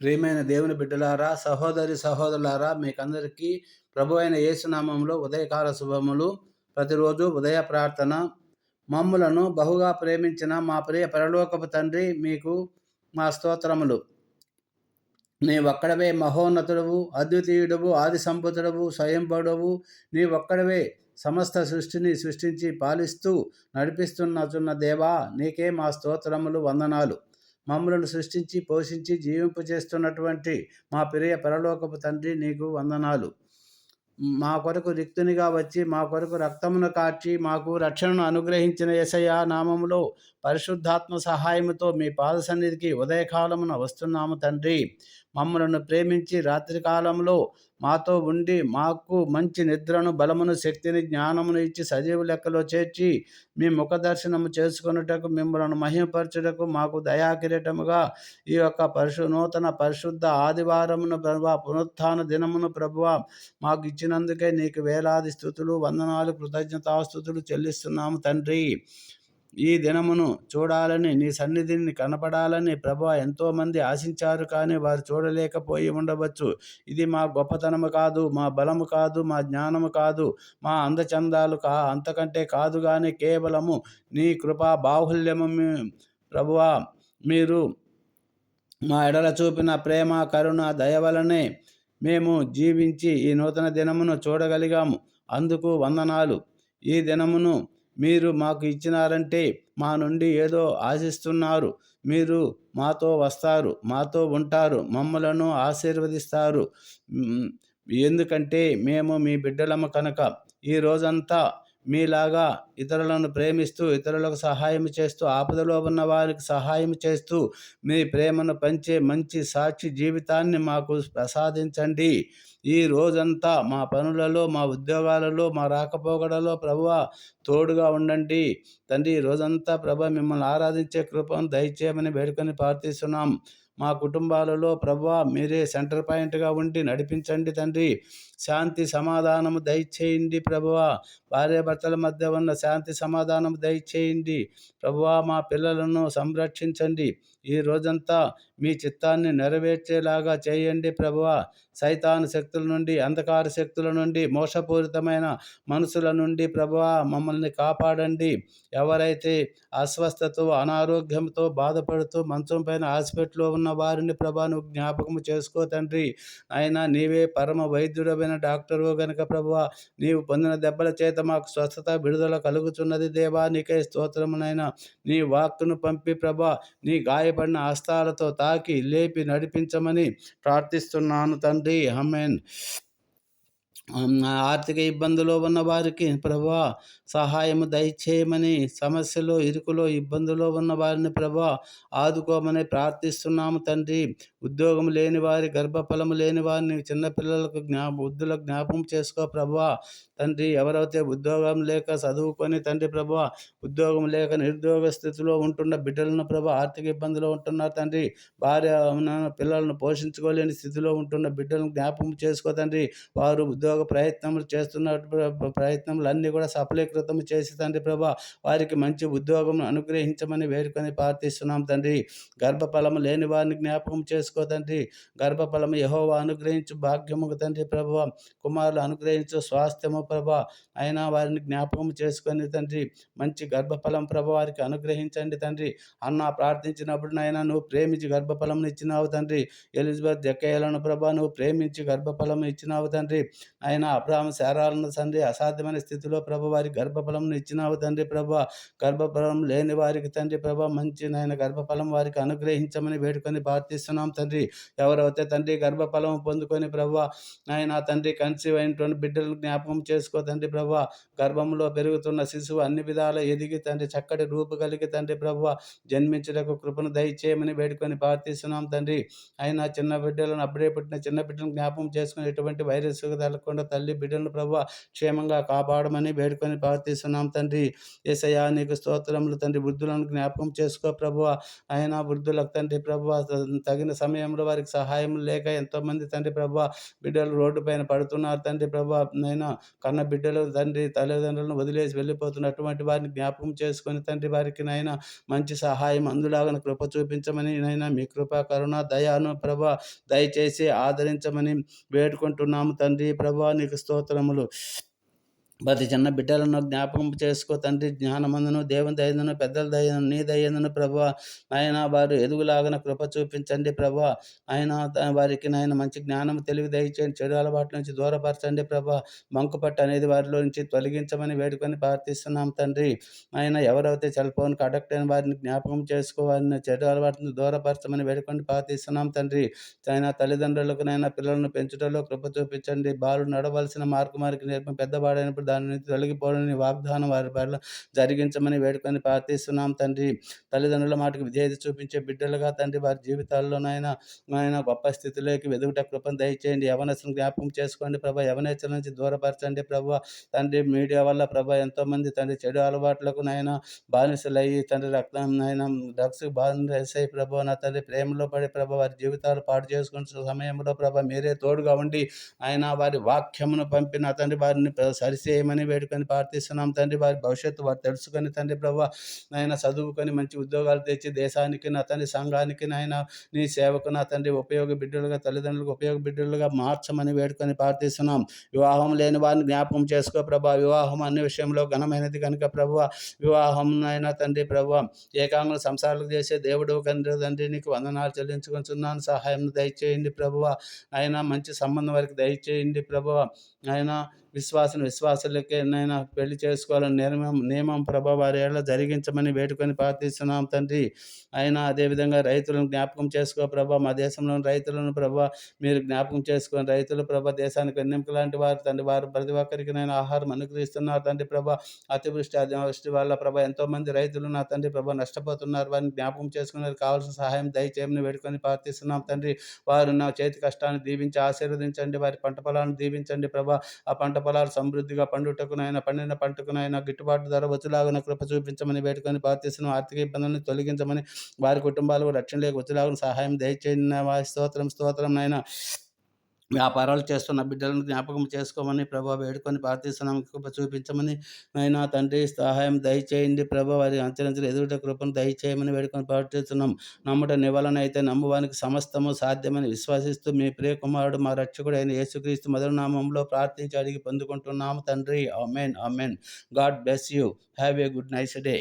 ప్రియమైన దేవుని బిడ్డలారా, సహోదరి సహోదరులారా, మీకందరికీ ప్రభువైన యేసు నామములో ఉదయకాల శుభములు. ప్రతిరోజు ఉదయ ప్రార్థన. మమ్ములను బహుగా ప్రేమించిన మా ప్రియ పరలోకపు తండ్రి, మీకు మా స్తోత్రములు. నీవొక్కడవే మహోన్నతుడవు, అద్వితీయుడవు, ఆది సంభూతుడవు, స్వయంభుడవు. నీవొక్కడవే సమస్త సృష్టిని సృష్టించి పాలిస్తూ నడిపిస్తున్న దేవా, నీకే మా స్తోత్రములు, వందనాలు. మమ్మలను సృష్టించి పోషించి జీవింపు చేస్తున్నటువంటి మా ప్రియ పరలోకపు తండ్రి, నీకు వందనాలు. మా కొరకు రిక్తునిగా వచ్చి మా కొరకు రక్తమును కార్చి మాకు రక్షణను అనుగ్రహించిన యేసయ్య నామములో పరిశుద్ధాత్మ సహాయముతో మీ పాద సన్నిధికి ఉదయకాలమున వస్తున్నాము తండ్రి. మమ్మలను ప్రేమించి రాత్రి కాలంలో మాతో ఉండి మాకు మంచి నిద్రను, బలమును, శక్తిని, జ్ఞానమును ఇచ్చి సజీవ లెక్కలో చేర్చి మీ ముఖ దర్శనము చేసుకొనుటకు, మిమ్మలను మహిమపరచుటకు మాకు దయాకిరీటముగా ఈ యొక్క నూతన పరిశుద్ధ ఆదివారమును ప్రభువా, పునరుత్థాన దినమును ప్రభువా మాకు ఇచ్చినందుకే నీకు వేలాది స్తుతులు, వందనాలు, కృతజ్ఞతాస్తుతులు చెల్లిస్తున్నాము తండ్రి. ఈ దినమును చూడాలని, నీ సన్నిధిని కనపడాలని ప్రభువా ఎంతోమంది ఆశించారు, కానీ వారు చూడలేకపోయి ఉండవచ్చు. ఇది మా గొప్పతనము కాదు, మా బలము కాదు, మా జ్ఞానము కాదు, మా అందచందాలు అంతకంటే కాదు, కానీ కేవలము నీ కృపా బాహుల్యము. ప్రభువా, మీరు మా ఎడల చూపిన ప్రేమ, కరుణ, దయ వలనే మేము జీవించి ఈ నూతన దినమును చూడగలిగాము. అందుకు వందనాలు. ఈ దినమును మీరు మాకు ఇచ్చినారంటే మా నుండి ఏదో ఆశిస్తున్నారు. మీరు మాతో వస్తారు, మాతో ఉంటారు, మమ్మలను ఆశీర్వదిస్తారు. ఎందుకంటే మేము మీ బిడ్డలము కనుక. ఈ రోజంతా మీలాగా ఇతరులను ప్రేమిస్తూ, ఇతరులకు సహాయం చేస్తూ, ఆపదలో ఉన్న వారికి సహాయం చేస్తూ మీ ప్రేమను పంచే మంచి సాక్షి జీవితాన్ని మాకు ప్రసాదించండి. ఈ రోజంతా మా పనులలో, మా ఉద్యోగాలలో, మా రాకపోకడలో ప్రభువా తోడుగా ఉండండి తండ్రి. ఈ రోజంతా ప్రభువా మిమ్మల్ని ఆరాధించే కృపను దయచేయమని వేడుకొని ప్రార్థిస్తున్నాం. మా కుటుంబాలలో ప్రభువా మీరే సెంటర్ పాయింట్గా ఉండి నడిపించండి తండ్రి. శాంతి సమాధానము దయచేయండి ప్రభువా. భార్యాభర్తల మధ్య ఉన్న శాంతి సమాధానము దయచేయండి ప్రభువా. మా పిల్లలను సంరక్షించండి. ఈ రోజంతా మీ చిత్తాన్ని నెరవేర్చేలాగా చేయండి ప్రభువా. సైతాను శక్తుల నుండి, అంధకార శక్తుల నుండి, మోసపూరితమైన మనసుల నుండి ప్రభువా మమ్మల్ని కాపాడండి. ఎవరైతే అస్వస్థతో, అనారోగ్యంతో బాధపడుతూ మంచం పైన హాస్పిటల్లో ఉన్న వారిని ప్రభా నువ్వు జ్ఞాపకము చేసుకో తండ్రి. అయినా నీవే పరమ వైద్యుడమైన డాక్టరు గనుక ప్రభువా, నీవు పొందిన దెబ్బల చేత మాకు స్వస్థత, విడుదల కలుగుతున్నది దేవా. నీకే స్తోత్రమునైనా. నీ వాక్కును పంపి ప్రభా నీ గాయపడిన హస్తాలతో తాకి లేపి నడిపించమని ప్రార్థిస్తున్నాను తండ్రి. ఆమేన్. ఆర్థిక ఇబ్బందులో ఉన్న వారికి ప్రభువా సహాయము దయచేయమని, సమస్యలో, ఇరుకులో, ఇబ్బందులో ఉన్న వారిని ప్రభువా ఆదుకోమని ప్రార్థిస్తున్నాము తండ్రి. ఉద్యోగం లేని వారి, గర్భఫలము లేని వారిని, చిన్నపిల్లలకు వృద్ధులకు జ్ఞాపకం చేసుకో ప్రభువా తండ్రి. ఎవరైతే ఉద్యోగం లేక చదువుకొని తండ్రి ప్రభువా ఉద్యోగం లేక నిరుద్యోగ స్థితిలో ఉంటున్న బిడ్డలను ప్రభా ఆర్థిక ఇబ్బందిలో ఉంటున్నారు తండ్రి. భార్య పిల్లలను పోషించుకోలేని స్థితిలో ఉంటున్న బిడ్డలను జ్ఞాపకం చేసుకో తండ్రి. వారు ఉద్యోగ ప్రయత్నములు చేస్తున్న ప్రయత్నములు అన్నీ కూడా సఫలీకృతం చేసి తండ్రి ప్రభా వారికి మంచి ఉద్యోగం అనుగ్రహించమని వేడుకొని ప్రార్థిస్తున్నాం తండ్రి. గర్భఫలము లేని వారిని జ్ఞాపకం చేసుకో తండ్రి. గర్భఫలము యెహోవా అనుగ్రహించు భాగ్యము తండ్రి ప్రభువా. కుమారులు అనుగ్రహించు స్వాస్థ్యము ప్రభా. అయినా వారిని జ్ఞాపకం చేసుకొని తండ్రి మంచి గర్భఫలం ప్రభా వారికి అనుగ్రహించండి తండ్రి. అన్న ప్రార్థించినప్పుడు నాయన నువ్వు ప్రేమించి గర్భఫలం ఇచ్చినావు తండ్రి. ఎలిజబెత్ జక్కయ్యలను ప్రభా నువ్వు ప్రేమించి గర్భఫలం ఇచ్చినావు తండ్రి. ఆయన అబ్రహాము శారాలను తండ్రి అసాధ్యమైన స్థితిలో ప్రభు వారి గర్భఫలం ఇచ్చినావు తండ్రి ప్రభా. గర్భఫలం లేని వారికి తండ్రి ప్రభా మంచి నాయన గర్భఫలం వారికి అనుగ్రహించమని వేడుకొని ప్రార్థిస్తున్నాం తండ్రి. ఎవరైతే తండ్రి గర్భఫలం పొందుకొని ప్రభా నాయన తండ్రి కన్సీవ్ అయినటువంటి బిడ్డలను జ్ఞాపకం చేసుకో తండ్రి ప్రభా. గర్భంలో పెరుగుతున్న శిశువు అన్ని విధాల ఎదిగి తండ్రి చక్కటి రూపు కలిగి తండ్రి ప్రభా జన్మించడానికి కృపను దయచేయమని వేడుకొని ప్రార్థిస్తున్నాం తండ్రి. అయినా చిన్న బిడ్డలను అప్పుడే పుట్టిన చిన్న బిడ్డలను జ్ఞాపకం చేసుకుని ఎటువంటి వైరస్ లేకుండా తల్లి బిడ్డలను ప్రభు క్షేమంగా కాపాడమని వేడుకొని ప్రార్థిస్తున్నాం తండ్రి. యేసయ్యా నీకు స్తోత్రములు తండ్రి. వృద్ధులను జ్ఞాపకం చేసుకో ప్రభువా. ఆయన వృద్ధులకు తండ్రి ప్రభువా తగిన సమయంలో వారికి సహాయం లేక ఎంతోమంది తండ్రి ప్రభువా బిడ్డలు రోడ్డు పైన పడుతున్నారు తండ్రి ప్రభువా. నైనా కన్న బిడ్డలు తండ్రి తల్లిదండ్రులను వదిలేసి వెళ్ళిపోతున్నటువంటి వారిని జ్ఞాపకం చేసుకొని తండ్రి వారికి నైనా మంచి సహాయం అందులాగా కృప చూపించమని నైనా మీ కృప కరుణ దయాను ప్రభా దయచేసి ఆదరించమని వేడుకుంటున్నాము తండ్రి ప్రభువా. నీకు స్తోత్రములు. ప్రతి చిన్న బిడ్డలను జ్ఞాపకం చేసుకో తండ్రి. జ్ఞానమందును దేవుని దయను పెద్దల దయను నీ దయను ప్రభువా ఆయన వారు ఎదుగులాగిన కృప చూపించండి ప్రభువా. ఆయన వారికి నాయన మంచి జ్ఞానం తెలివి దయచేయండి. చెడు అలవాట్ల నుంచి దూరపరచండి ప్రభా. మంకుపట్టు అనేది వారిలో నుంచి తొలగించమని వేడుకొని ప్రార్థిస్తున్నాం తండ్రి. ఆయన ఎవరైతే సెల్ ఫోన్కి అడక్ట్ అయిన వారిని జ్ఞాపకం చేసుకో వారిని చెడు అలవాట్లను దూరపరచమని వేడుకొని ప్రార్థిస్తున్నాం తండ్రి. ఆయన తల్లిదండ్రులకు నైనా పిల్లలను పెంచుటలో కృప చూపించండి. బాలు నడవలసిన మార్గమారికి నేర్పి పెద్దవాడైనప్పుడు దాని నుంచి తొలగిపోవడానికి వాగ్దానం వారి పట్ల జరిగించమని వేడుకొని ప్రార్థిస్తున్నాం తండ్రి. తల్లిదండ్రుల మాటకు విధేయత చూపించే బిడ్డలుగా తండ్రి వారి జీవితాల్లోనైనా నాయన గొప్ప స్థితిలోకి వెదుగుట కృపను దయచేయండి. యవనస్తులను జ్ఞాపకం చేసుకోండి ప్రభా. యవనేచ్చల నుంచి దూరపరచండి ప్రభా. తండ్రి మీడియా వల్ల ప్రభా ఎంతోమంది తండ్రి చెడు అలవాట్లకు నాయన బానిసలయ్యి తండ్రి రక్తం నాయన డ్రగ్స్ బానిసై ప్రభా నా తండ్రి ప్రేమలో పడి ప్రభా వారి జీవితాలు పాడు చేసుకున్న సమయంలో ప్రభా మీరే తోడుగా ఉండి ఆయన వారి వాక్యమును పంపిన తండ్రి వారిని సరిచేయమని వేడుకొని ప్రార్థిస్తున్నాం తండ్రి. వారి భవిష్యత్తు వారు తెలుసుకొని తండ్రి ప్రభా నాయన చదువుకొని మంచి ఉద్యోగాలు తెచ్చి దేశానికి నా తండ్రి సంఘానికి నాయన నీ సేవకు నా తండ్రి ఉపయోగ బిడ్డలుగా తల్లిదండ్రులకు ఉపయోగ బిడ్డలుగా మార్చమని వేడుకొని ప్రార్థిస్తున్నాం. వివాహం లేని వారిని జ్ఞాపకం చేసుకో ప్రభా. వివాహం అన్ని విషయంలో ఘనమైనది కనుక ప్రభువా వివాహం అయినా తండ్రి ప్రభువా ఏకాంగుల సంసారాలు చేసే దేవుడు కనుక తండ్రి నీకు వందనాలు చెల్లించుకుంటున్నాను. సహాయం దయచేయండి ప్రభువా. ఆయన మంచి సంబంధం వారికి దయచేయండి ప్రభువా. ఆయన విశ్వాసులకే నైనా పెళ్లి చేసుకోవాలని నియమం ప్రభా వారి ఏళ్ళ జరిగించమని వేడుకొని ప్రార్థిస్తున్నాం తండ్రి. అయినా అదేవిధంగా రైతులను జ్ఞాపకం చేసుకో ప్రభా. మా దేశంలోని రైతులను ప్రభా మీరు జ్ఞాపకం చేసుకొని రైతులు ప్రభా దేశానికి వెన్నెముక లాంటి వారు తండ్రి. వారు ప్రతి ఒక్కరికి నేను ఆహారం అనుగ్రహిస్తున్నారు తండ్రి ప్రభా. అతివృష్టి అనావృష్టి వల్ల ప్రభా ఎంతోమంది రైతులు నా తండ్రి ప్రభా నష్టపోతున్నారు. వారిని జ్ఞాపకం చేసుకుని కావాల్సిన సహాయం దయచేయమని వేడుకొని ప్రార్థిస్తున్నాం తండ్రి. వారు నా చేతి కష్టాన్ని దీవించి ఆశీర్వదించండి. వారి పంట పొలాలను దీవించండి ప్రభా. ఆ పంట పొలాలు సమృద్ధిగా పండుటకునైనా పండిన పంటకునైనా గిట్టుబాటు ధర వచ్చేలాగా కృప చూపించమని వేడుకొని ప్రార్థిస్తున్నాం. ఆర్థిక ఇబ్బందులను తొలగించమని వారి కుటుంబాలకు రక్షణలోకి వచ్చేలాగా సహాయం దయచేయండి. వారి స్తోత్రం నాయన. వ్యాపారాలు చేస్తున్న బిడ్డలను జ్ఞాపకం చేసుకోమని ప్రభా వేడుకొని ప్రార్థిస్తున్నాం. కృప చూపించమని నాయనా తండ్రి సహాయం దయచేయండి ప్రభా. వారి అంచెలంచెలు ఎదుగుట కృపను దయచేయమని వేడుకొని ప్రార్థిస్తున్నాం. నమ్ముట నివలనైతే నమ్మువానికి సమస్తము సాధ్యమని విశ్వసిస్తూ మీ ప్రియ కుమారుడు మా రక్షకుడు అయిన యేసుక్రీస్తు మొదటి నామంలో ప్రార్థించి అడిగి పొందుకుంటున్నాము తండ్రి. Amen amen. God bless you. Have a good nice day.